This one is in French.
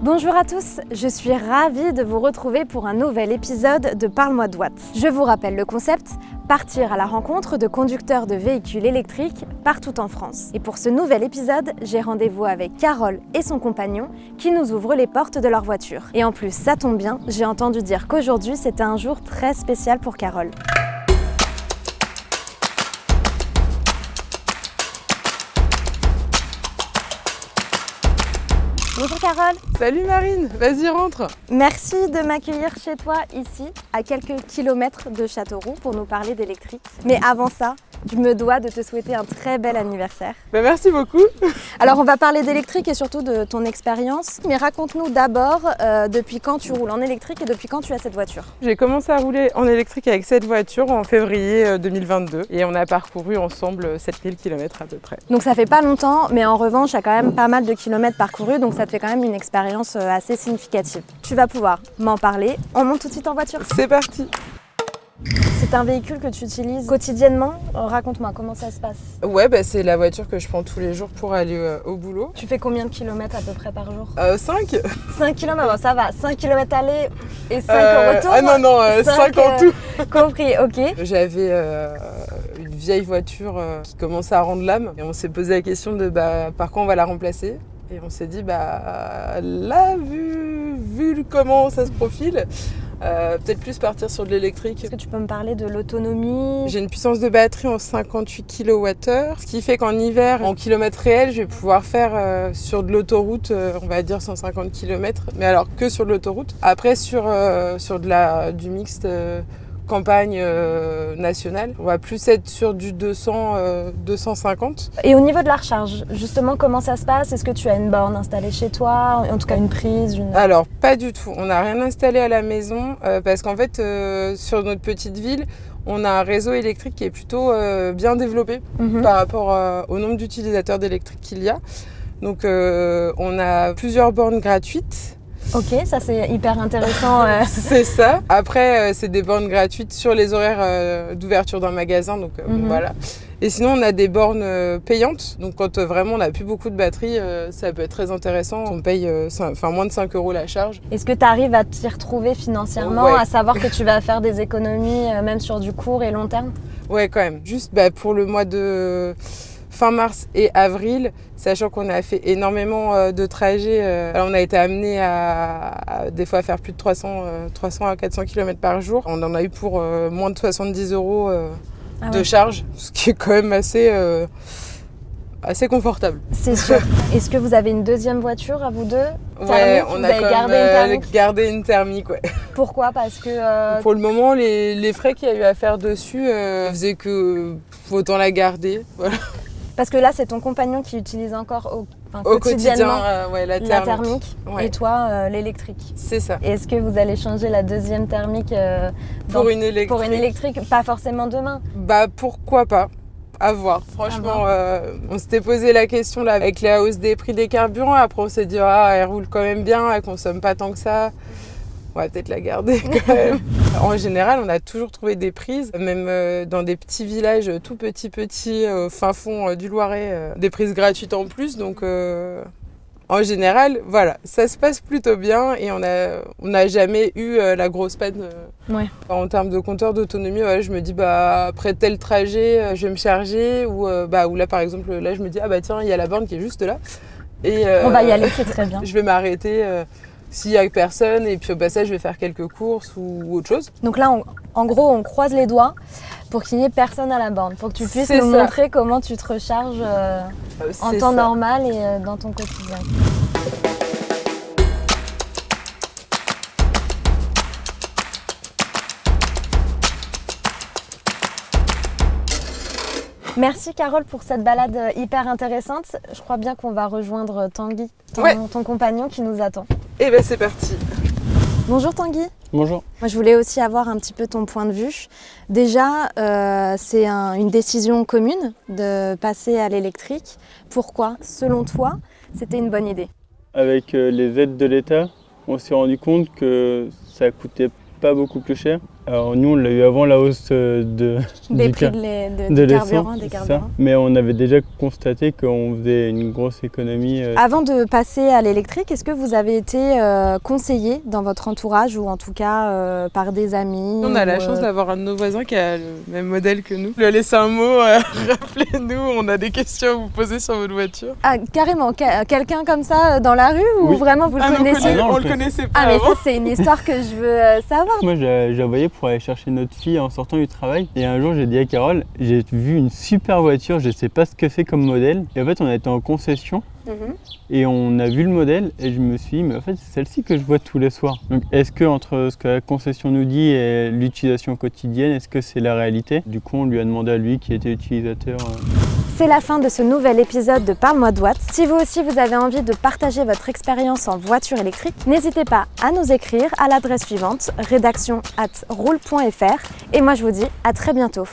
Bonjour à tous, je suis ravie de vous retrouver pour un nouvel épisode de Parle-moi de watts. Je vous rappelle le concept, partir à la rencontre de conducteurs de véhicules électriques partout en France. Et pour ce nouvel épisode, j'ai rendez-vous avec Carole et son compagnon qui nous ouvrent les portes de leur voiture. Et en plus, ça tombe bien, j'ai entendu dire qu'aujourd'hui c'était un jour très spécial pour Carole. Bonjour Carole. Salut Marine, vas-y rentre. Merci de m'accueillir chez toi ici, à quelques kilomètres de Châteauroux pour nous parler d'électrique. Mais avant ça, je me dois de te souhaiter un très bel anniversaire. Merci beaucoup. Alors on va parler d'électrique et surtout de ton expérience. Mais raconte-nous d'abord depuis quand tu roules en électrique et depuis quand tu as cette voiture. J'ai commencé à rouler en électrique avec cette voiture en février 2022 et on a parcouru ensemble 7000 km à peu près. Donc ça fait pas longtemps, mais en revanche, il y a quand même pas mal de kilomètres parcourus, donc ça te fait quand même une expérience assez significative. Tu vas pouvoir m'en parler. On monte tout de suite en voiture. C'est parti. C'est un véhicule que tu utilises quotidiennement. Raconte-moi, comment ça se passe? Ouais, c'est la voiture que je prends tous les jours pour aller au boulot. Tu fais combien de kilomètres à peu près par jour? 5. 5 km, bon, ça va. 5 km aller et 5 au retour. Ah non, 5 en tout. Compris, ok. J'avais une vieille voiture qui commençait à rendre l'âme et on s'est posé la question de par quoi on va la remplacer. Et on s'est dit, là, vu comment ça se profile, peut-être plus partir sur de l'électrique. Est-ce que tu peux me parler de l'autonomie? J'ai une puissance de batterie en 58 kWh, ce qui fait qu'en hiver, en kilomètres réels, je vais pouvoir faire sur de l'autoroute, on va dire 150 km, mais alors que sur de l'autoroute. Après, sur du mixte campagne nationale, on va plus être sur du 200-250. Et au niveau de la recharge, justement, comment ça se passe? Est-ce que tu as une borne installée chez toi? En tout cas, une prise? Alors, pas du tout. On n'a rien installé à la maison parce qu'en fait, sur notre petite ville, on a un réseau électrique qui est plutôt bien développé par rapport au nombre d'utilisateurs d'électrique qu'il y a. Donc, on a plusieurs bornes gratuites. Ok, ça c'est hyper intéressant. C'est ça. Après, c'est des bornes gratuites sur les horaires d'ouverture d'un magasin, donc voilà. Et sinon, on a des bornes payantes. Donc quand vraiment on n'a plus beaucoup de batterie, ça peut être très intéressant. On paye moins de 5 € la charge. Est-ce que tu arrives à t'y retrouver financièrement, Ouais. à savoir que tu vas faire des économies même sur du court et long terme? Ouais, quand même. Juste pour le mois de fin mars et avril, sachant qu'on a fait énormément de trajets. Alors on a été amené à des fois à faire plus de 300 à 400 km par jour. On en a eu pour moins de 70 € de charge, ce qui est quand même assez confortable. C'est sûr. Est-ce que vous avez une deuxième voiture à vous deux? Ouais, on a quand même gardé une thermique, ouais. Pourquoi? Parce que pour le moment, les frais qu'il y a eu à faire dessus faisaient que autant la garder. Voilà. Parce que là, c'est ton compagnon qui utilise encore au quotidiennement la thermique ouais. Et toi, l'électrique. C'est ça. Et est-ce que vous allez changer la deuxième thermique pour une électrique? Pour une électrique, pas forcément demain. Pourquoi pas? À voir. Franchement, on s'était posé la question là avec la hausse des prix des carburants. Après, on s'est dit, elle roule quand même bien, elle consomme pas tant que ça. On va peut-être la garder quand même. En général, on a toujours trouvé des prises, même dans des petits villages tout petits, fin fond du Loiret, des prises gratuites en plus. Donc, en général, voilà, ça se passe plutôt bien et on n'a jamais eu la grosse panne. Ouais. En termes de compteur d'autonomie, je me dis, après tel trajet, je vais me charger. Ou là, par exemple, là, je me dis, tiens, il y a la borne qui est juste là. Et, on va y aller, c'est très bien. Je vais m'arrêter. S'il n'y a personne, et puis au passage, je vais faire quelques courses ou autre chose. Donc là, en gros, on croise les doigts pour qu'il n'y ait personne à la borne, pour que tu puisses nous montrer comment tu te recharges en temps normal et dans ton quotidien. Merci Carole pour cette balade hyper intéressante. Je crois bien qu'on va rejoindre Tanguy, ton compagnon qui nous attend. Et c'est parti. Bonjour Tanguy. Bonjour. Moi, je voulais aussi avoir un petit peu ton point de vue. Déjà, c'est une décision commune de passer à l'électrique. Pourquoi, selon toi, c'était une bonne idée? Avec les aides de l'État, on s'est rendu compte que ça coûtait pas beaucoup plus cher Alors nous, on l'a eu avant la hausse Des prix de des l'essence, carburants, des c'est ça. carburants. Mais on avait déjà constaté qu'on faisait une grosse économie. Avant de passer à l'électrique, est-ce que vous avez été conseillé dans votre entourage ou en tout cas par des amis? On a la chance d'avoir un de nos voisins qui a le même modèle que nous. Lui a laissé un mot, rappelez-nous, on a des questions à vous poser sur votre voiture. Ah, carrément, quelqu'un comme ça dans la rue ou Oui. vraiment vous le connaissiez? non, on le connaissait pas Ah mais avant. ça c'est une histoire que je veux savoir. Moi, j'ai envoyé pour aller chercher notre fille en sortant du travail. Et un jour, j'ai dit à Carole, j'ai vu une super voiture, je sais pas ce que c'est comme modèle. Et en fait, on a été en concession et on a vu le modèle et je me suis dit, mais en fait, c'est celle-ci que je vois tous les soirs. Donc, est-ce que entre ce que la concession nous dit et l'utilisation quotidienne, est-ce que c'est la réalité? Du coup, on lui a demandé à lui qui était utilisateur. C'est la fin de ce nouvel épisode de Parle-moi de Watt. Si vous aussi vous avez envie de partager votre expérience en voiture électrique, n'hésitez pas à nous écrire à l'adresse suivante, rédaction@roule.fr. Et moi je vous dis à très bientôt.